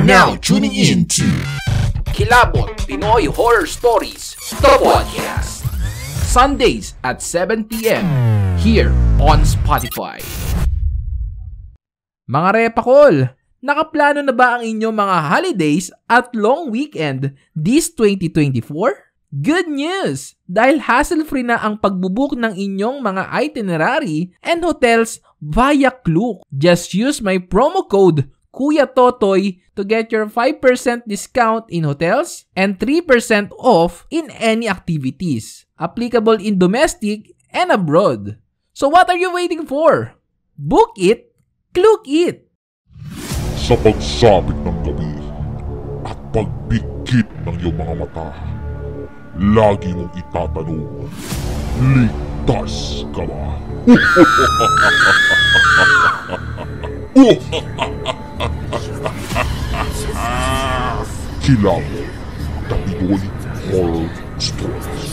now tuning in to Kilabot Pinoy Horror Stories, the podcast. Sundays at 7 p.m. here on Spotify. Mga repakol, nakaplano na ba ang inyong mga holidays at long weekend this 2024? Good news! Dahil hassle-free na ang pagbubook ng inyong mga itinerary and hotels via Klook. Just use my promo code Kuya Totoy to get your 5% discount in hotels and 3% off in any activities. Applicable in domestic and abroad. So what are you waiting for? Book it, Klook it! Sa pagsapit ng gabi at pagbigkit ng iyong mga mata, lagi mong itatanong, ligtas ka ba? Kilabot, the Pinoy Horror Stories.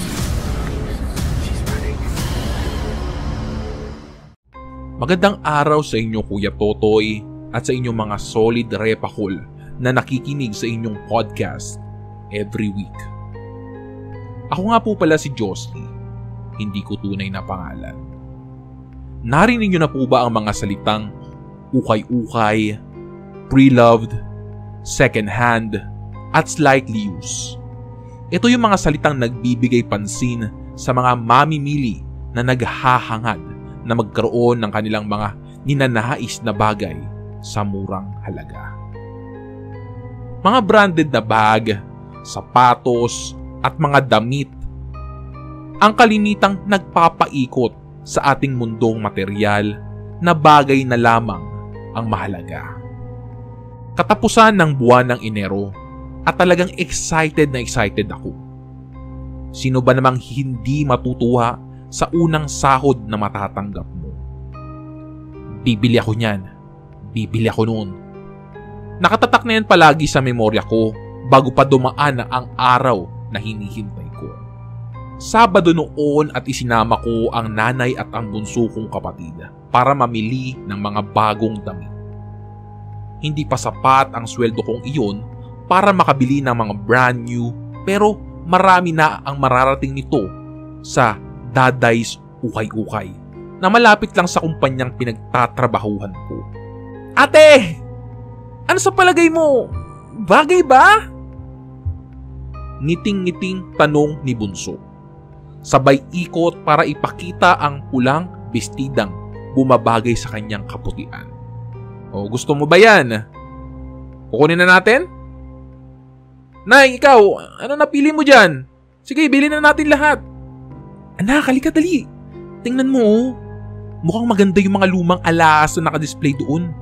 Magandang araw sa inyo Kuya Totoy at sa inyong mga solid repakol na nakikinig sa inyong podcast every week. Ako nga po pala si Josly, hindi ko tunay na pangalan. Narinig niyo na po ba ang mga salitang ukay-ukay, pre-loved, second-hand, at slightly used? Ito yung mga salitang nagbibigay pansin sa mga mamimili na naghahangad na magkaroon ng kanilang mga ninanais na bagay sa murang halaga. Mga branded na bag, sapatos, at mga damit ang kalimitang nagpapaikot sa ating mundong materyal na bagay na lamang ang mahalaga. Katapusan ng buwan ng Enero at talagang excited ako. Sino ba namang hindi matutuwa sa unang sahod na matatanggap mo? Bibili ako niyan. Bibili ako noon. Nakatatak na yan palagi sa memorya ko bago pa dumaan ang araw na hinihintay ko. Sabado noon at isinama ko ang nanay at ang bunso kong kapatid para mamili ng mga bagong damit. Hindi pa sapat ang sweldo kong iyon para makabili ng mga brand new, pero marami na ang mararating nito sa Daday's Ukay-Ukay na malapit lang sa kumpanyang pinagtatrabahuhan ko. Ate! Ano sa palagay mo? Bagay ba? Ngiting-ngiting tanong ni Bunso. Sabay ikot para ipakita ang pulang bestidang bumabagay sa kanyang kaputian. O gusto mo ba yan? Kukunin na natin? Nay, ikaw, ano napili mo dyan? Sige, bilhin na natin lahat. Anak, halika dali. Tingnan mo, mukhang maganda yung mga lumang alahas na nakadisplay doon.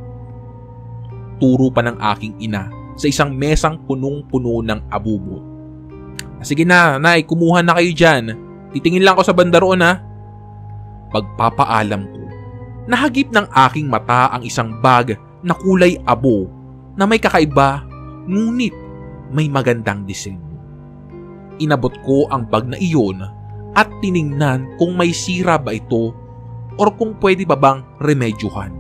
Turo pa ng aking ina sa isang mesang punong-puno ng abubot. Sige na, Nay, kumuha na kayo dyan. Titingin lang ako sa banda roon ha. Pagpapaalam ko, nahagip ng aking mata ang isang bag na kulay abo na may kakaiba ngunit may magandang disenyo. Inabot ko ang bag na iyon at tiningnan kung may sira ba ito or kung pwede ba bang remedyohan.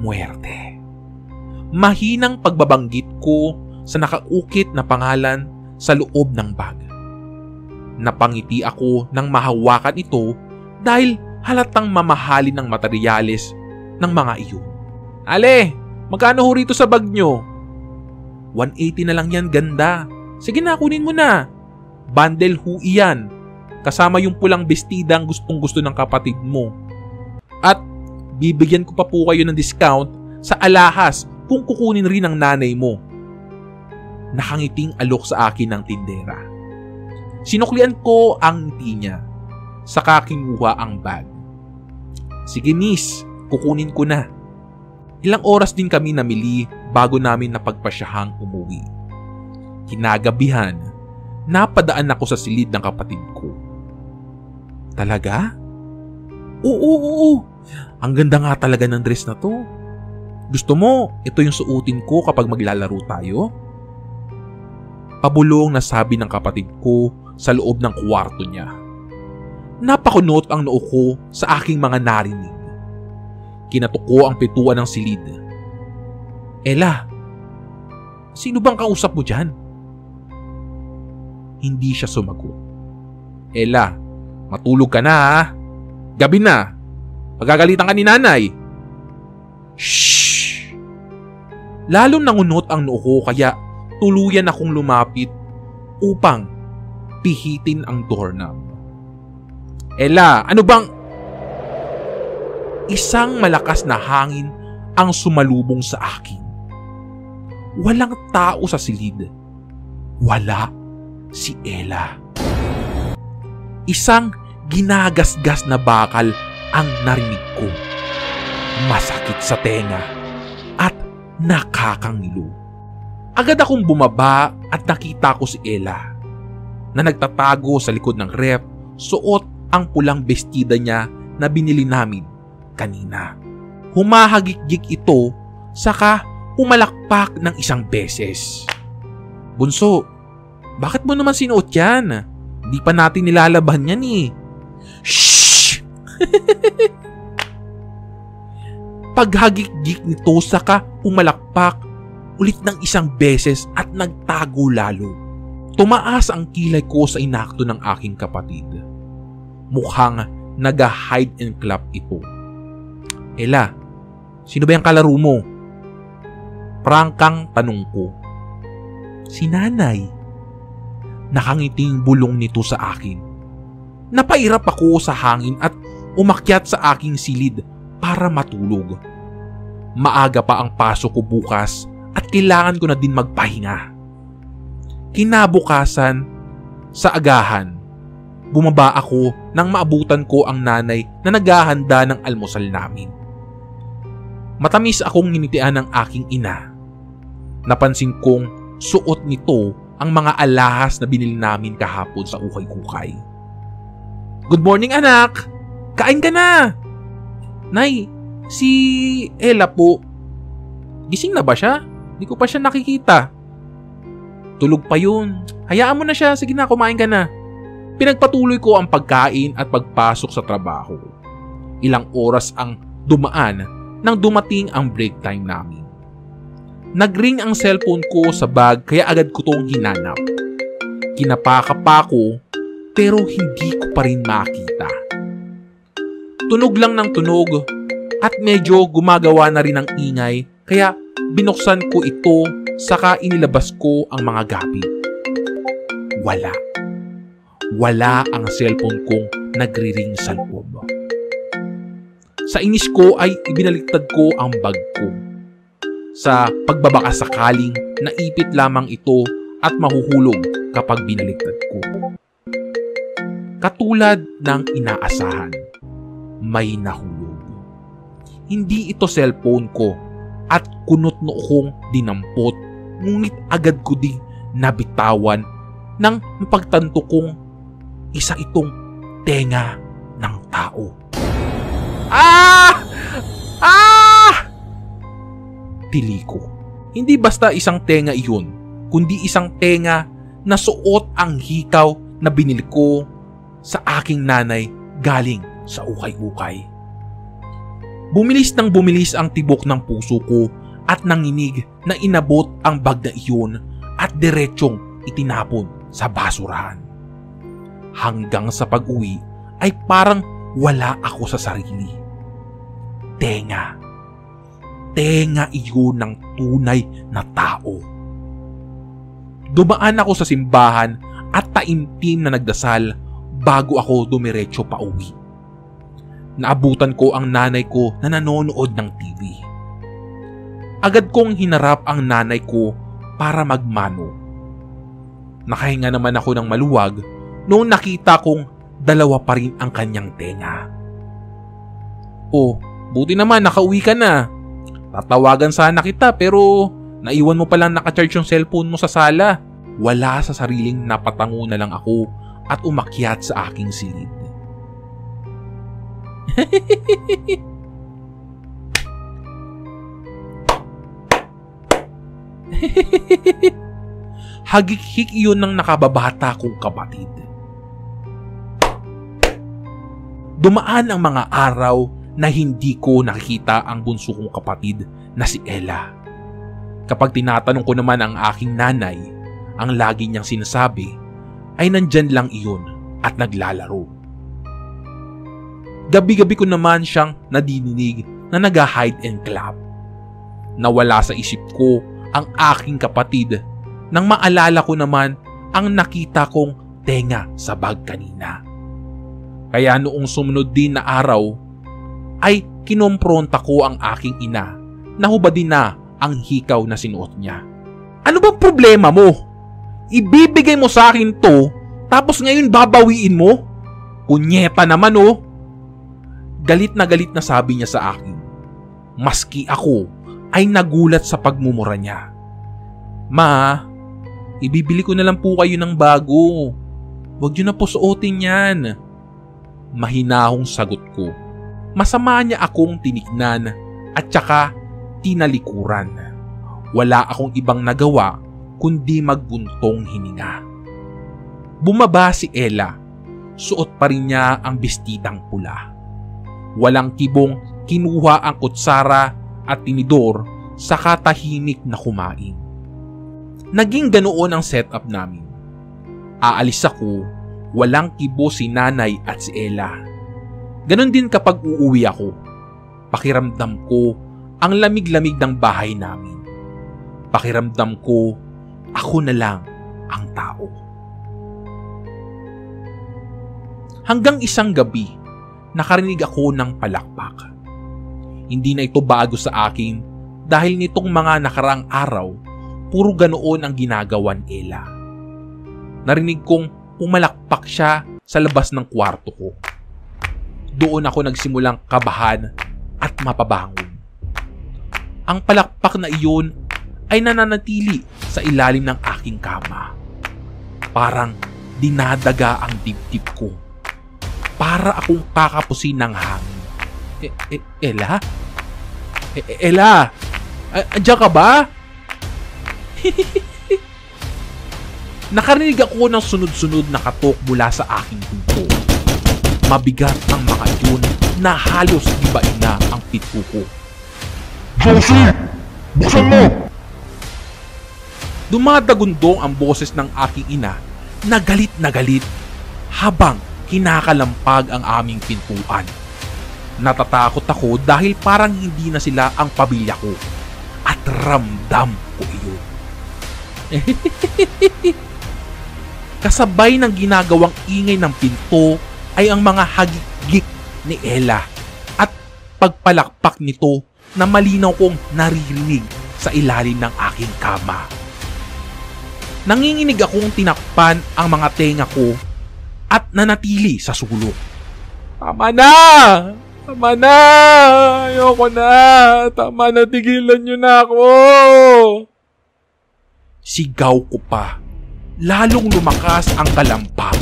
Muerte. Mahinang pagbabanggit ko sa nakaukit na pangalan sa loob ng bag. Napangiti ako nang mahawakan ito dahil halatang mamahalin ng materyales ng mga iyon. Ale, magkano ho rito sa bag nyo? 180 na lang yan, ganda. Sige na, kunin mo na. Bundle ho iyan. Kasama yung pulang bestidang gustong gusto ng kapatid mo. At bibigyan ko pa po kayo ng discount sa alahas kung kukunin rin ng nanay mo. Nakangiting alok sa akin ng tindera. Sinuklian ko ang ngiti niya. Saka kinuha ang bag. Sige miss, kukunin ko na. Ilang oras din kami namili bago namin napagpasyahang umuwi. Kinagabihan, napadaan ako sa silid ng kapatid ko. Talaga? Oo. Ang ganda nga talaga ng dress na to. Gusto mo, ito yung suotin ko kapag maglalaro tayo? Pabulong na sabi ng kapatid ko sa loob ng kwarto niya. Napakunot ang noo ko sa aking mga narinig. Kinatuko ang pituan ng silid. Ella, Sino bang kausap mo dyan? Hindi siya sumagot. Ella, matulog ka na ha. Gabi na. Magagalitan ka ni nanay. Shhh! Lalong nangunot ang noo ko kaya tuluyan akong lumapit upang pihitin ang doorknob. Ella, ano bang... Isang malakas na hangin ang sumalubong sa akin. Walang tao sa silid. Wala si Ella. Isang ginagasgas na bakal ang narinig ko. Masakit sa tenga at nakakangilo. Agad akong bumaba at nakita ko si Ella na nagtatago sa likod ng ref, suot ang pulang bestida niya na binili namin kanina. Humahagik-gik ito saka pumalakpak ng isang beses. Bunso, bakit mo naman sinuot yan? Di pa natin nilalaban yan eh. Shhh! Paghagik-gik nito saka pumalakpak ulit ng isang beses at nagtago lalo. Tumaas ang kilay ko sa inakto ng aking kapatid. Mukhang naga-hide and clap ito. Ella, sino ba yung kalaro mo? Prangkang tanong ko. Si nanay. Nakangiting bulong nito sa akin. Napairap ako sa hangin at umakyat sa aking silid para matulog. Maaga pa ang pasok ko bukas at kailangan ko na din magpahinga. Kinabukasan, sa agahan, bumaba ako nang maabutan ko ang nanay na naghahanda ng almusal namin. Matamis akong nginitian ng aking ina. Napansin kong suot nito ang mga alahas na binili namin kahapon sa ukay-ukay. Good morning anak! Kain ka na! Nay, si Ella po. Gising na ba siya? Di ko pa siya nakikita. Tulog pa yun. Hayaan mo na siya. Sige na, kumain ka na. Pinagpatuloy ko ang pagkain at pagpasok sa trabaho. Ilang oras ang dumaan nang dumating ang break time namin. Nagring ang cellphone ko sa bag kaya agad ko tong hinanap. Kinapaka ko pero hindi ko pa rin makita. Tunog lang ng tunog at medyo gumagawa na rin ng ingay kaya binuksan ko ito saka inilabas ko ang mga gamit. Wala. Wala ang cellphone kong nagri-ring sa loob. Sa inis ko ay ibinaliktad ko ang bag ko. Sa pagbabaka sakaling naipit lamang ito at mahuhulog kapag binaliktad ko. Katulad ng inaasahan, may nahulog. Hindi ito cellphone ko at kunot noo kong dinampot, ngunit agad ko ding nabitawan nang mapagtanto kong isa itong tenga ng tao. Ah! Ah! Tili ko. Hindi basta isang tenga iyon, kundi isang tenga na suot ang hikaw na binili ko sa aking nanay galing sa ukay-ukay. Bumilis nang bumilis ang tibok ng puso ko at nanginig na inabot ang bag na iyon at diretsyong itinapon sa basurahan. Hanggang sa pag-uwi ay parang wala ako sa sarili. Tenga. Tenga iyon ng tunay na tao. Dumaan ako sa simbahan at taimtim na nagdasal bago ako dumiretso pa uwi. Naabutan ko ang nanay ko na nanonood ng TV. Agad kong hinarap ang nanay ko para magmano. Nakahinga naman ako ng maluwag noong nakita kong dalawa pa rin ang kanyang tenga. Oh, buti naman nakauwi ka na. Tatawagan sana kita pero naiwan mo palang nakacharge yung cellphone mo sa sala. Wala sa sariling napatango na lang ako at umakyat sa aking silid. Hagik-hik iyon ng nakababata kong kapatid. Dumaan ang mga araw na hindi ko nakikita ang bunso kong kapatid na si Ella. Kapag tinatanong ko naman ang aking nanay, ang lagi niyang sinasabi ay nandyan lang iyon at naglalaro. Gabi-gabi ko naman siyang nadidinig na nag-hide and clap. Nawala sa isip ko ang aking kapatid nang maalala ko naman ang nakita kong tenga sa bag kanina. Kaya noong sumunod din na araw ay kinompronta ko ang aking ina na hubadin na ang hikaw na sinuot niya. Ano bang problema mo? Ibibigay mo sa akin to, tapos ngayon babawiin mo? Kunyeta naman oh. Galit na sabi niya sa akin. Maski ako ay nagulat sa pagmumura niya. Ma, ibibili ko na lang po kayo ng bago. Huwag niyo na po suotin yan. Mahinahong sagot ko. Masama niya akong tinignan at saka tinalikuran. Wala akong ibang nagawa kundi magbuntong hininga. Bumaba si Ella. Suot pa rin niya ang bestidang pula. Walang kibong kinuha ang kutsara at tinidor saka tahimik na kumain. Naging ganoon ang setup namin. Aalis ako, walang kibo si nanay at si Ella. Ganon din kapag uuwi ako. Pakiramdam ko ang lamig-lamig ng bahay namin. Pakiramdam ko ako na lang ang tao. Hanggang isang gabi, nakarinig ako ng palakpak. Hindi na ito bago sa akin dahil nitong mga nakaraang araw, puro ganoon ang ginagawan Ella. Narinig kong pumalakpak siya sa labas ng kwarto ko. Doon ako nagsimulang kabahan at mapabangon. Ang palakpak na iyon ay nananatili sa ilalim ng aking kama. Parang dinadaga ang dibdib ko. Para akong kakapusin ng hangin. Ella? Ella? Andiyan ka ba? Nakarinig ako ng sunod-sunod na katok mula sa aking pinto. Mabigat ang mga yun na halos ibain na ang pinto ko. Josie! Buksan mo! Dumadagundong ang boses ng aking ina na galit habang kinakalampag ang aming pintuan. Natatakot ako dahil parang hindi na sila ang pamilya ko at ramdam ko iyon. Kasabay ng ginagawang ingay ng pinto ay ang mga hagik-gik ni Ella at pagpalakpak nito na malinaw kong naririnig sa ilalim ng aking kama. Nanginginig akong tinakpan ang mga tenga ko at nanatili sa sulok. Tama na! Tama na! Ayoko na! Tama na, tigilan niyo na ako! Sigaw ko pa. Lalong lumakas ang kalampag.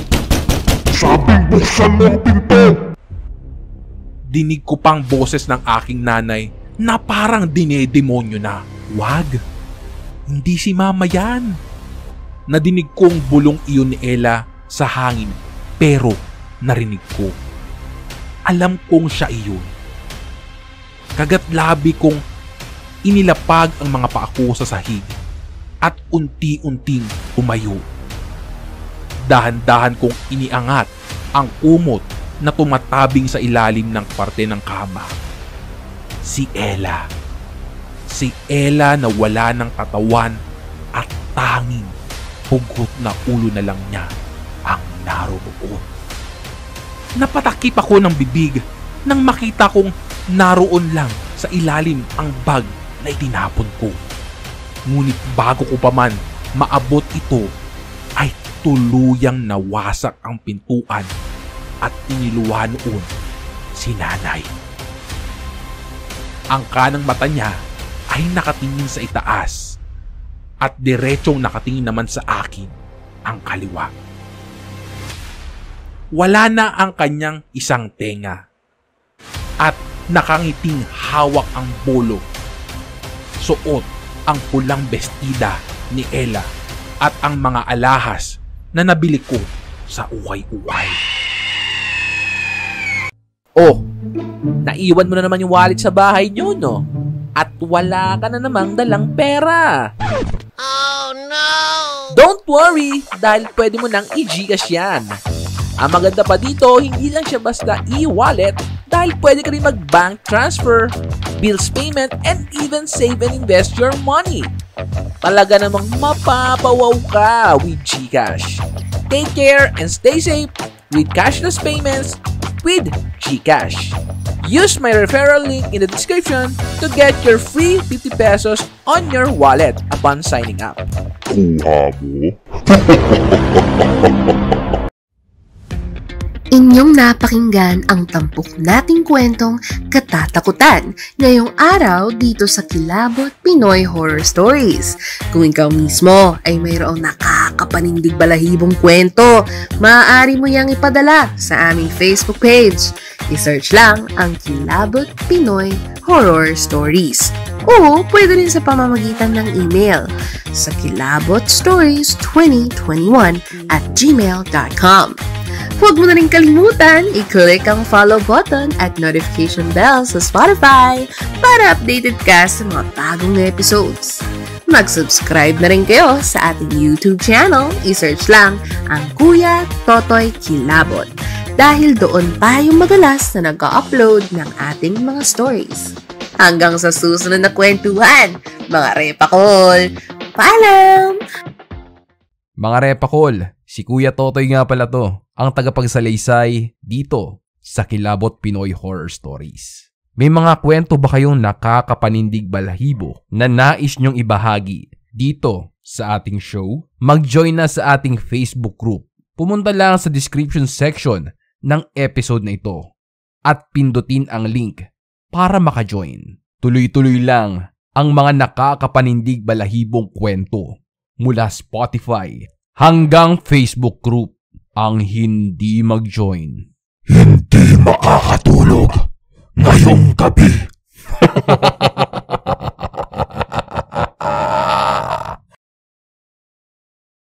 Sabing buksan mo ang pinto! Dinig ko pang boses ng aking nanay na parang dinedemonyo na. Wag! Hindi si mama yan! Nadinig kong bulong iyon ni Ella sa hangin pero narinig ko. Alam kong siya iyon. Kagat-labi kong inilapag ang mga paa ko sa sahig at unti-unting umayo. Dahan-dahan kong iniangat ang kumot na tumatabing sa ilalim ng parte ng kama. Si Ella. Si Ella na wala ng katawan at tanging pugot na ulo na lang niya ang naroon. Napatakip ako ng bibig nang makita kong naroon lang sa ilalim ang bag na itinapon ko. Ngunit bago ko pa man maabot ito, ay tuluyang nawasak ang pintuan at iniluwa noon si nanay. Ang kanang mata niya ay nakatingin sa itaas at diretsong nakatingin naman sa akin ang kaliwa. Wala na ang kanyang isang tenga at nakangiting hawak ang bolo. Suot ang pulang bestida ni Ella at ang mga alahas na nabili ko sa ukay-ukay. Oh, naiwan mo na naman yung wallet sa bahay niyo, no? at wala ka na namang dalang pera. Oh no! Don't worry, dahil pwede mo nang i-Gcash yan. Ang maganda pa dito, hindi lang siya basta e-wallet dahil pwede ka rin mag-bank transfer, bills payment, and even save and invest your money. Talaga namang mapapawaw ka with Gcash. Take care and stay safe with cashless payments with Gcash. Use my referral link in the description to get your free 50 pesos on your wallet upon signing up. Kuha mo? Inyong napakinggan ang tampok nating kwentong katatakutan ngayong araw dito sa Kilabot Pinoy Horror Stories. Kung ikaw mismo ay mayroong nakakapanindig balahibong kwento, maaari mo yang ipadala sa aming Facebook page. I-search lang ang Kilabot Pinoy Horror Stories. O pwede rin sa pamamagitan ng email sa kilabotstories2021@gmail.com. Huwag mo na rin kalimutan i-click ang follow button at notification bell sa Spotify para updated ka sa mga bagong episodes. Mag-subscribe na rin kayo sa ating YouTube channel. I-search lang ang Kuya Totoy Kilabot dahil doon tayo madalas na nag-upload ng ating mga stories. Hanggang sa susunod na kwentuhan, mga repakol! Paalam! Mga repakol, si Kuya Totoy nga pala to, ang tagapagsalaysay dito sa Kilabot Pinoy Horror Stories. May mga kwento ba kayong nakakapanindig balahibo na nais nyong ibahagi dito sa ating show? Mag-join na sa ating Facebook group. Pumunta lang sa description section ng episode na ito at pindutin ang link para maka-join. Tuloy-tuloy lang ang mga nakakapanindig balahibong kwento mula Spotify hanggang Facebook group. Ang hindi mag-join, Hindi makakatulog ngayong gabi.